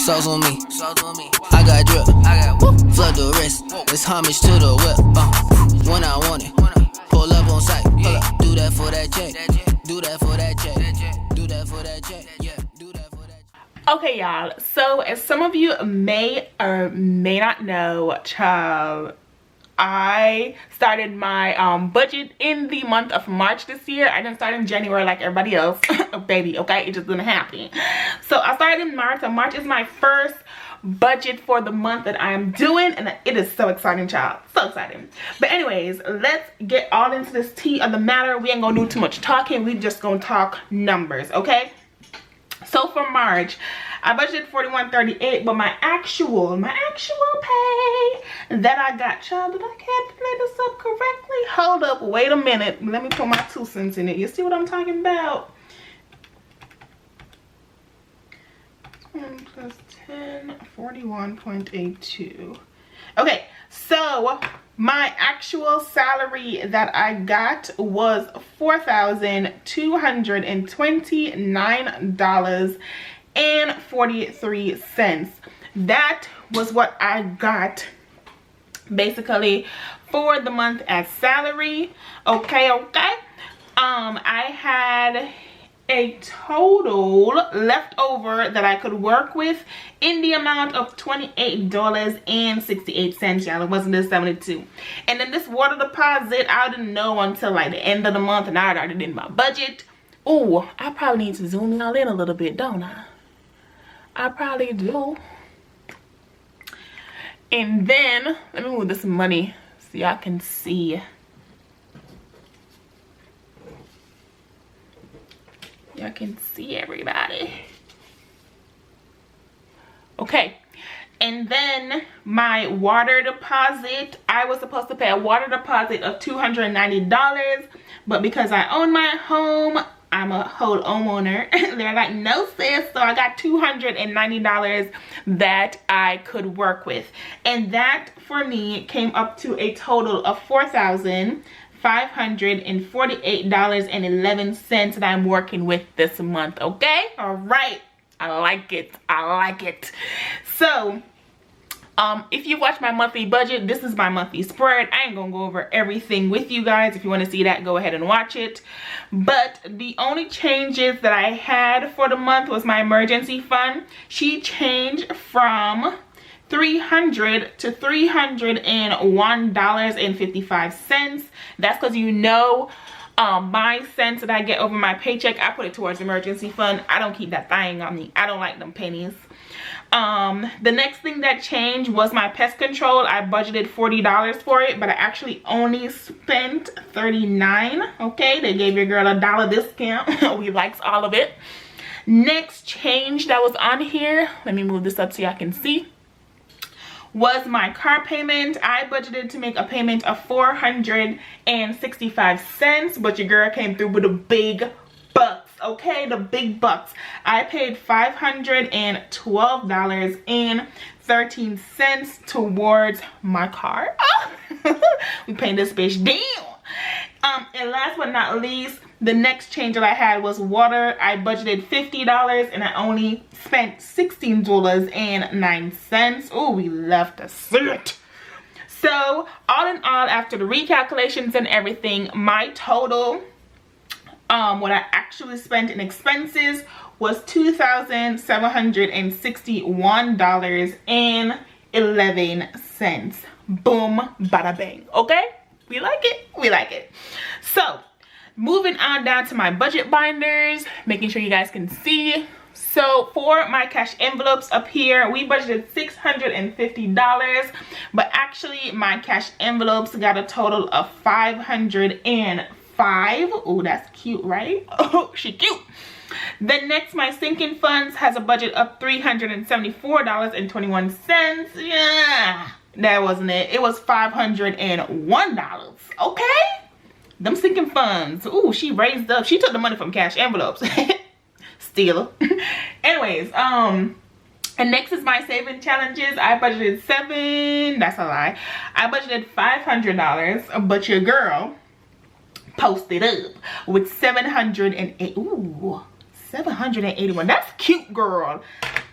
Sauce on me. I got drip. Flood the wrist. It's homage to the whip. When I want it. Pull up on sight. Do that for that check. Do that for that check. Do that for that check. Yeah. Do that for that check. Okay, y'all. So as some of you may or may not know, child, I started my budget in the month of March this year. I didn't start in January like everybody else. Baby, okay? It just didn't happen. So I started in March, and March is my first budget for the month that I am doing, and it is so exciting, child. So exciting. But anyways, let's get all into this tea of the matter. We ain't gonna do too much talking. We just gonna talk numbers, okay? So for March, I budgeted $41.38, but my actual pay that I got, child, did I calculate this up correctly? Hold up, wait a minute. Let me put my 2 cents in it. You see what I'm talking about? 10 plus 10, 41.82. Okay, so my actual salary that I got was $4,229.43. That was what I got basically for the month as salary. Okay. I had a total left over that I could work with in the amount of $28.68, y'all. It wasn't the 72. And then this water deposit, I didn't know until like the end of the month, and I had already did my budget. Oh, I probably need to zoom y'all in a little bit, don't I? I probably do. And then let me move this money so y'all can see. Y'all can see everybody. Okay, and then my water deposit, I was supposed to pay a water deposit of $290, but because I own my home, I'm a whole homeowner. They're like, no sis, so I got $290 that I could work with, and that for me came up to a total of $4,548.11 that I'm working with this month. Okay, all right, I like it. So if you watch my monthly budget, this is my monthly spread. I ain't gonna go over everything with you guys. If you want to see that, go ahead and watch it. But the only changes that I had for the month was my emergency fund. She changed from $300 to $301.55. That's because, you know, my cents that I get over my paycheck, I put it towards emergency fund. I don't keep that thing on me. I don't like them pennies. The next thing that changed was my pest control. I budgeted $40 for it, but I actually only spent $39. Okay, they gave your girl a $1 discount. We likes all of it. Next change that was on here, let me move this up so y'all can see, was my car payment. I budgeted to make a payment of $465, but your girl came through with the big bucks. Okay, the big bucks. I paid $512.13 towards my car. We paying this bitch down. And last but not least, the next change that I had was water. I budgeted $50 and I only spent $16.09. Oh, we left a cent. So all in all, after the recalculations and everything, my total, what I actually spent in expenses was $2,761.11. Boom, bada bang. Okay, we like it. So moving on down to my budget binders, making sure you guys can see. So for my cash envelopes up here, we budgeted $650, but actually my cash envelopes got a total of $505. Oh, that's cute, right? Oh, she cute. Then next, my sinking funds has a budget of $374.21. Yeah, that wasn't it. It was $501. Okay, them sinking funds. Ooh, she raised up. She took the money from cash envelopes. Stealer. Anyways, and next is my saving challenges. I budgeted that's a lie. I budgeted $500, but your girl posted up with 708. Ooh, 781. That's cute, girl.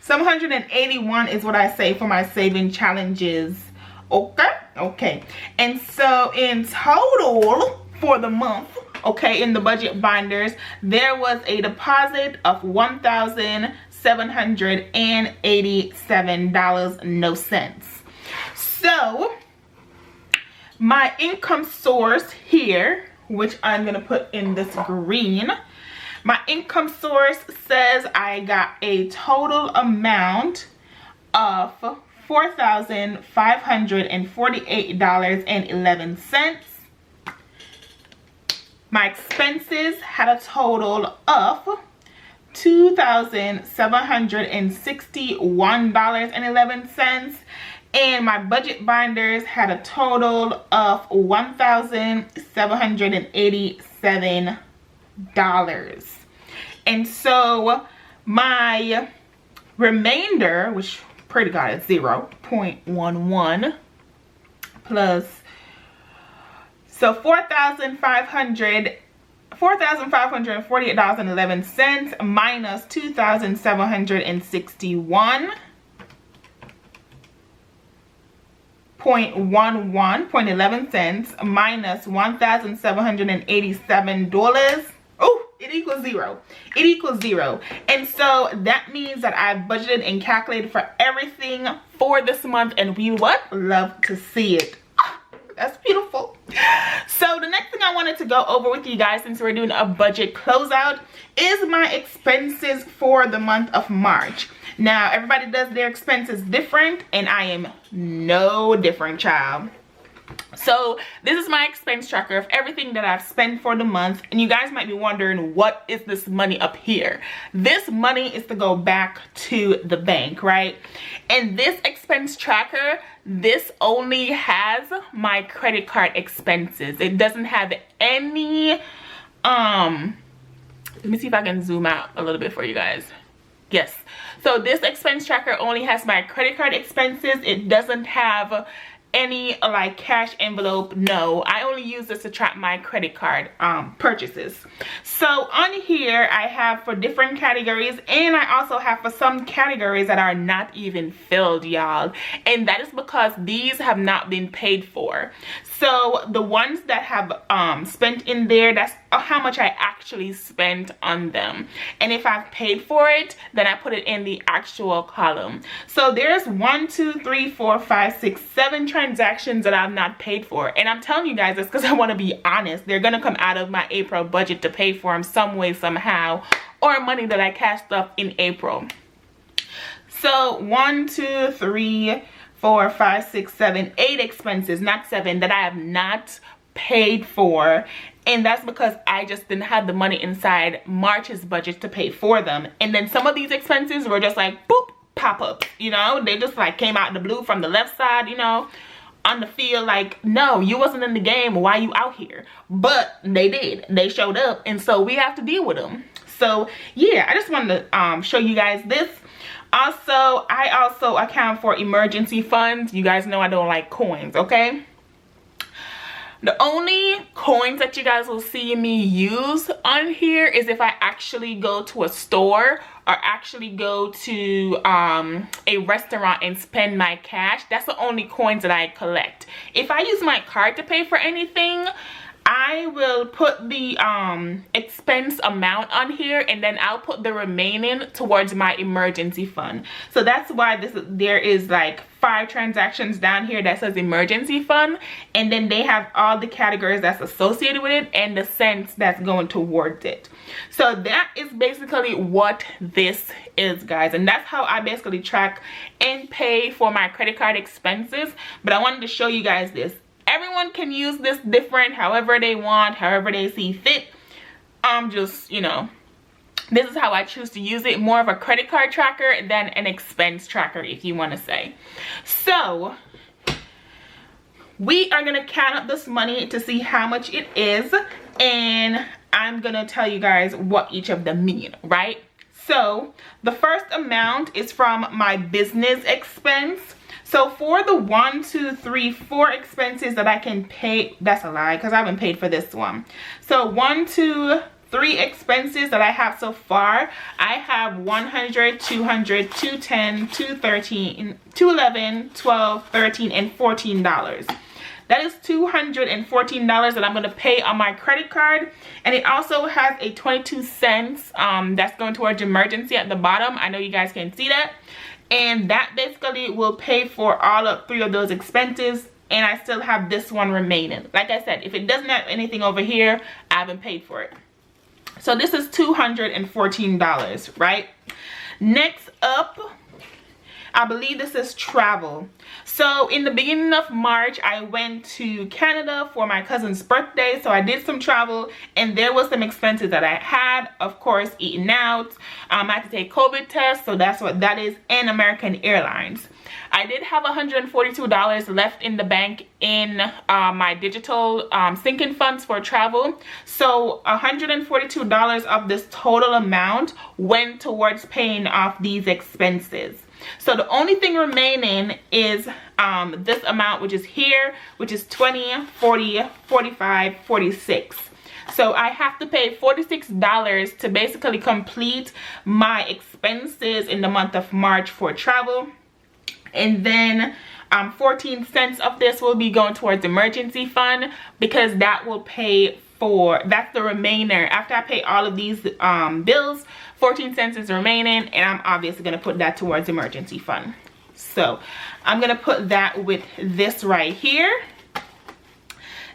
781 is what I say for my saving challenges. Okay. And so in total for the month, okay, in the budget binders, there was a deposit of $1,787, no cents. So my income source here, which I'm gonna put in this green, my income source says I got a total amount of $4,548.11. My expenses had a total of $2,761.11, and my budget binders had a total of $1,787. And so my remainder, which pretty God is 0.11 plus, so $4,548.11 minus $2,761.11 minus $1,787. Oh, it equals zero. It equals zero. And so that means that I've budgeted and calculated for everything for this month, and we would love to see it. That's beautiful. So the next thing I wanted to go over with you guys, since we're doing a budget closeout, is my expenses for the month of March. Now everybody does their expenses different, and I am no different, child. So this is my expense tracker of everything that I've spent for the month, and you guys might be wondering, what is this money up here? This money is to go back to the bank, right? And this expense tracker, this only has my credit card expenses. It doesn't have any let me see if I can zoom out a little bit for you guys. Yes, so this expense tracker only has my credit card expenses. It doesn't have any like cash envelope. No, I only use this to track my credit card purchases. So on here I have for different categories, and I also have for some categories that are not even filled, y'all, and that is because these have not been paid for. So the ones that have spent in there, that's how much I actually spent on them, and if I've paid for it, then I put it in the actual column. So there's 1, 2, 3, 4, 5, 6, 7 transactions that I've not paid for, and I'm telling you guys this because I want to be honest. They're gonna come out of my April budget to pay for them some way, somehow, or money that I cashed up in April. So 1, 2, 3, 4, 5, 6, 7, 8 expenses, not 7, that I have not paid for, and that's because I just didn't have the money inside March's budget to pay for them. And then some of these expenses were just like boop, pop up, you know, they just like came out of the blue from the left side, you know, on the field, like, no, you wasn't in the game, why you out here? But they did, they showed up, and so we have to deal with them. So yeah, I just wanted to show you guys this. Also, I also account for emergency funds. You guys know I don't like coins, okay? The only coins that you guys will see me use on here is if I actually go to a store or actually go to a restaurant and spend my cash. That's the only coins that I collect. If I use my card to pay for anything, I will put the expense amount on here, and then I'll put the remaining towards my emergency fund. So that's why there is like 5 transactions down here that says emergency fund, and then they have all the categories that's associated with it and the cents that's going towards it. So that is basically what this is, guys, and that's how I basically track and pay for my credit card expenses. But I wanted to show you guys this. Everyone can use this different, however they want, however they see fit. I'm just, you know, this is how I choose to use it. More of a credit card tracker than an expense tracker, if you want to say. So we are going to count up this money to see how much it is, and I'm going to tell you guys what each of them mean, right? So the first amount is from my business expense. So for the 1, 2, 3, 4 expenses that I can pay, that's a lie because I haven't paid for this one. So 1, 2, three expenses that I have so far. I have 100, 200, 210, 213, 211, 12, 13, and $14. That is $214 that I'm going to pay on my credit card. And it also has a 22 cents that's going towards emergency at the bottom. I know you guys can see that. And that basically will pay for all three of those expenses. And I still have this one remaining. Like I said, if it doesn't have anything over here, I haven't paid for it. So this is $214, right? Next up, I believe this is travel. So in the beginning of March, I went to Canada for my cousin's birthday. So I did some travel and there was some expenses that I had. Of course, eating out. I had to take COVID tests. So that's what that is. And American Airlines. I did have $142 left in the bank in my digital sinking funds for travel. So $142 of this total amount went towards paying off these expenses. So the only thing remaining is this amount, which is here, which is 20, 40, 45, 46. So I have to pay $46 to basically complete my expenses in the month of March for travel. And then 14 cents of this will be going towards emergency fund, because that will pay for, that's the remainder. After I pay all of these bills, 14 cents is remaining, and I'm obviously going to put that towards emergency fund. So I'm going to put that with this right here.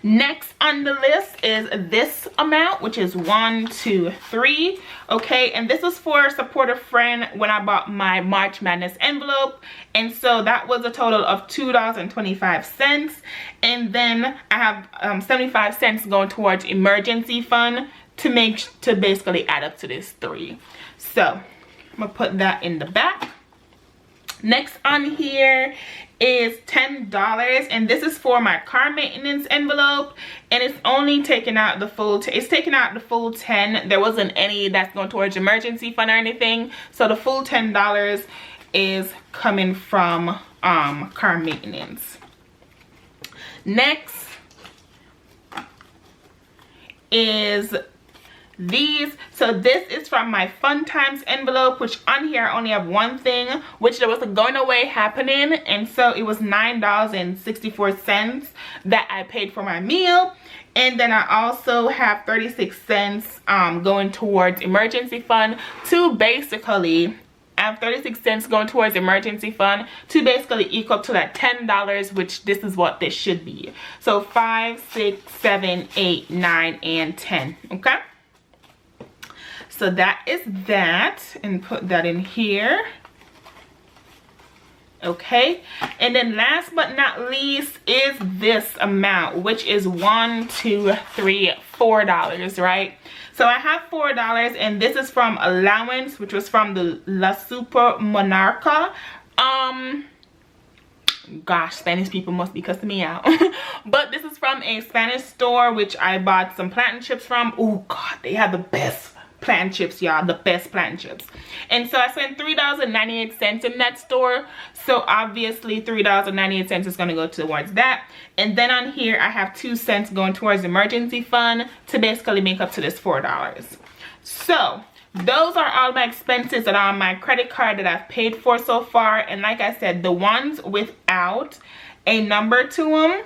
Next on the list is this amount, which is 1, 2, 3. Okay, and this was for support a friend when I bought my March Madness envelope, and so that was a total of $2.25. And then I have 75 cents going towards emergency fund to basically add up to this 3. So I'm gonna put that in the back. Next on here is $10, and this is for my car maintenance envelope, and it's only taking out the full it's taking out the full 10. There wasn't any that's going towards emergency fund or anything, so the full $10 is coming from car maintenance. Next is these. So this is from my fun times envelope, which on here I only have one thing, which there was a going away happening, and so it was $9.64 that I paid for my meal. And then I also have 36 cents going towards emergency fund to basically, I have 36 cents going towards emergency fund to basically equal to that $10, which this is what this should be. So 5, 6, 7, 8, 9, and 10. Okay. So that is that, and put that in here. Okay, and then last but not least is this amount, which is $1, $2, $3, $4, right? So I have $4, and this is from allowance, which was from the La Super Monarca. Gosh, Spanish people must be cussing me out. But this is from a Spanish store, which I bought some plantain chips from. Oh God, they have the best plantain chips, y'all, the best plantain chips. And so I spent $3.98 in that store, so obviously $3.98 is going to go towards that. And then on here I have 2 cents going towards emergency fund to basically make up to this $4. So those are all my expenses that are on my credit card that I've paid for so far. And like I said, the ones without a number to them,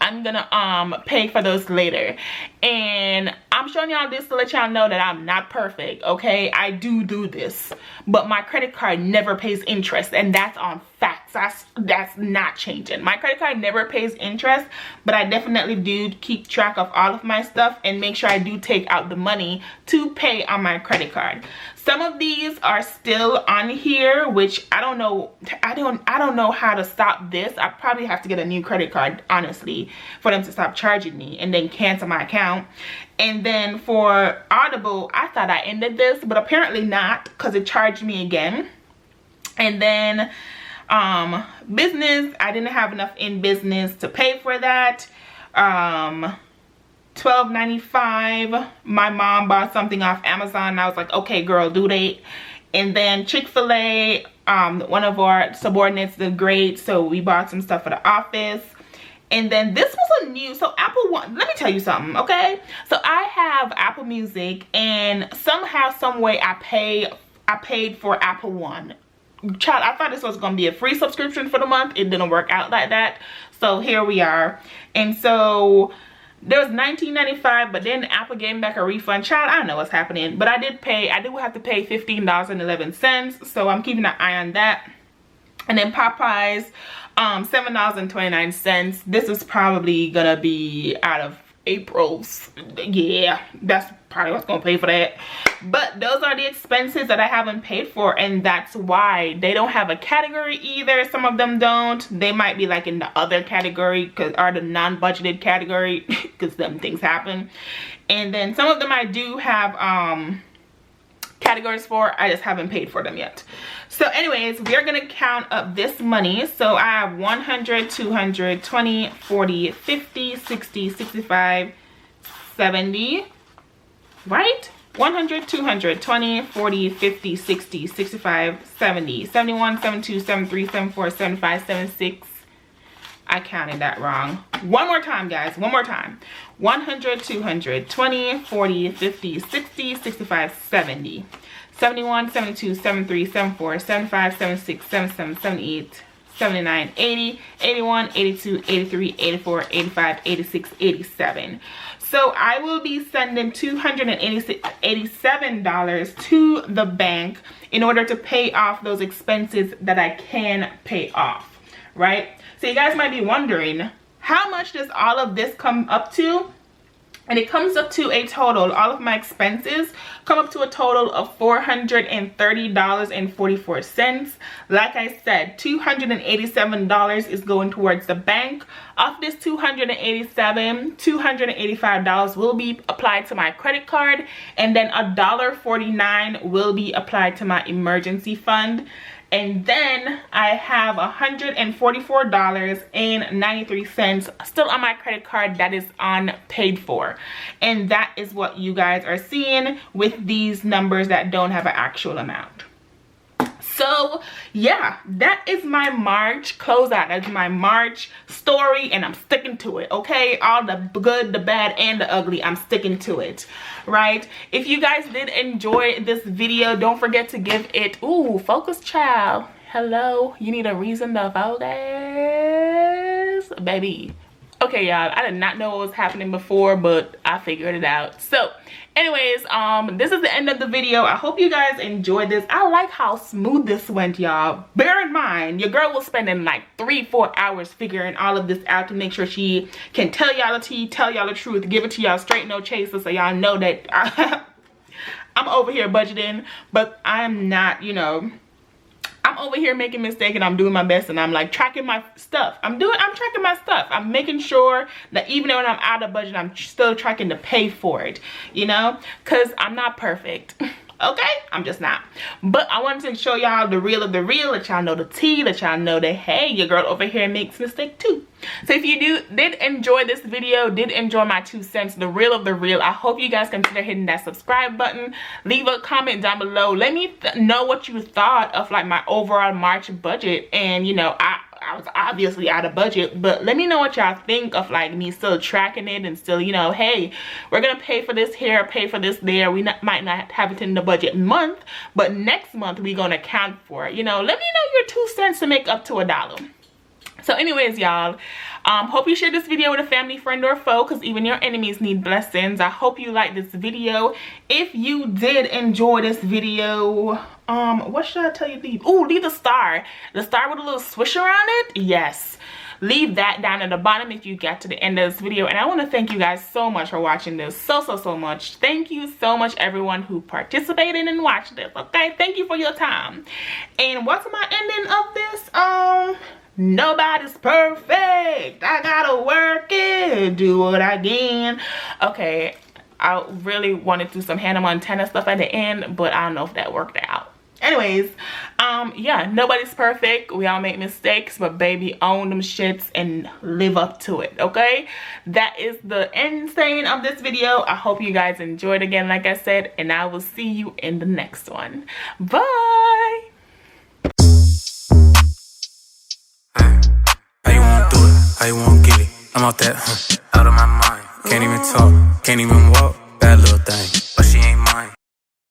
I'm gonna pay for those later. And I'm showing y'all this to let y'all know that I'm not perfect, okay? I do this, but my credit card never pays interest, and that's on facts. That's not changing. My credit card never pays interest, but I definitely do keep track of all of my stuff and make sure I do take out the money to pay on my credit card. Some of these are still on here, which I don't know. I don't know how to stop this. I probably have to get a new credit card, honestly, for them to stop charging me and then cancel my account. And then for Audible, I thought I ended this, but apparently not, because it charged me again. And then business, I didn't have enough in business to pay for that. $12.95. My mom bought something off Amazon, and I was like, okay girl, due date. And then Chick-fil-A, one of our subordinates did great, so we bought some stuff for the office. And then this was a new, so Apple One, let me tell you something, okay? So I have Apple Music, and somehow, some way I paid for Apple One. Child, I thought this was going to be a free subscription for the month. It didn't work out like that. So here we are. And so there was $19.95, but then Apple gave me back a refund. Child, I don't know what's happening. But I do have to pay $15.11. So I'm keeping an eye on that. And then Popeyes, $7.29. This is probably gonna be out of April's. Yeah, that's probably what's gonna pay for that. But those are the expenses that I haven't paid for, and that's why they don't have a category either. Some of them don't. They might be like in the other category, or the non-budgeted category, because them things happen. And then some of them I do have categories for. I just haven't paid for them yet. So anyways, we're gonna count up this money. So I have 100, 200, 20, 40, 50, 60, 65, 70, right? 100, 200, 20, 40, 50, 60, 65, 70, 71, 72, 73, 74, 75, 76. I counted that wrong. One more time, guys. One more time. 100, 200, 20, 40, 50, 60, 65, 70. 71, 72, 73, 74, 75, 76, 77, 78, 79, 80, 81, 82, 83, 84, 85, 86, 87. So I will be sending $287 to the bank in order to pay off those expenses that I can pay off, right? So you guys might be wondering, how much does all of this come up to? And it comes up to a total, all of my expenses come up to a total of $430.44. Like I said, $287 is going towards the bank. Off this $287, $285 will be applied to my credit card, and then $1.49 will be applied to my emergency fund. And then I have $144.93 still on my credit card that is unpaid for. And that is what you guys are seeing with these numbers that don't have an actual amount. So yeah, that is my March closeout. That's my March story, and I'm sticking to it, okay? All the good, the bad, and the ugly, I'm sticking to it, right? If you guys did enjoy this video, don't forget to give it, ooh, focus, child. Hello, you need a reason to focus, baby. Okay, y'all, I did not know what was happening before, but I figured it out. So anyways, this is the end of the video. I hope you guys enjoyed this. I like how smooth this went, y'all. Bear in mind, your girl was spending like 3-4 hours figuring all of this out to make sure she can tell y'all the tea, tell y'all the truth, give it to y'all straight, no chaser, so y'all know that I'm over here budgeting, but I'm not, you know, I'm over here making mistakes, and I'm doing my best, and I'm like tracking my stuff. I'm tracking my stuff. I'm making sure that even when I'm out of budget, I'm still tracking to pay for it, you know, because I'm not perfect. Okay, I'm just not. But I wanted to show y'all the real of the real, that y'all know the tea, that y'all know that, hey, your girl over here makes mistakes too. So if you did enjoy this video, did enjoy my 2 cents, the real of the real, I hope you guys consider hitting that subscribe button. Leave a comment down below. Let me know what you thought of like my overall March budget. And you know, I was obviously out of budget, but let me know what y'all think of like me still tracking it and still, you know, hey, we're gonna pay for this here, pay for this there. We might not have it in the budget month, but next month we're gonna account for it. You know, let me know your 2 cents to make up to $1. So anyways, y'all, hope you share this video with a family, friend, or foe, because even your enemies need blessings. I hope you liked this video. If you did enjoy this video, what should I tell you to leave? Ooh, leave the star with a little swish around it. Yes, leave that down at the bottom if you got to the end of this video. And I want to thank you guys so much for watching this, so much. Thank you so much, everyone who participated and watched this. Okay, thank you for your time. And what's my ending of this? Nobody's perfect. I gotta work it, do what I can. Okay, I really wanted to do some Hannah Montana stuff at the end, but I don't know if that worked out. Anyways, yeah, nobody's perfect. We all make mistakes, but baby, own them shits and live up to it, okay? That is the end saying of this video. I hope you guys enjoyed again, like I said, and I will see you in the next one. Bye! How you wanna do it? How you wanna get it? I'm out that, out of my mind. Can't even talk, can't even walk. Bad little thing, but she ain't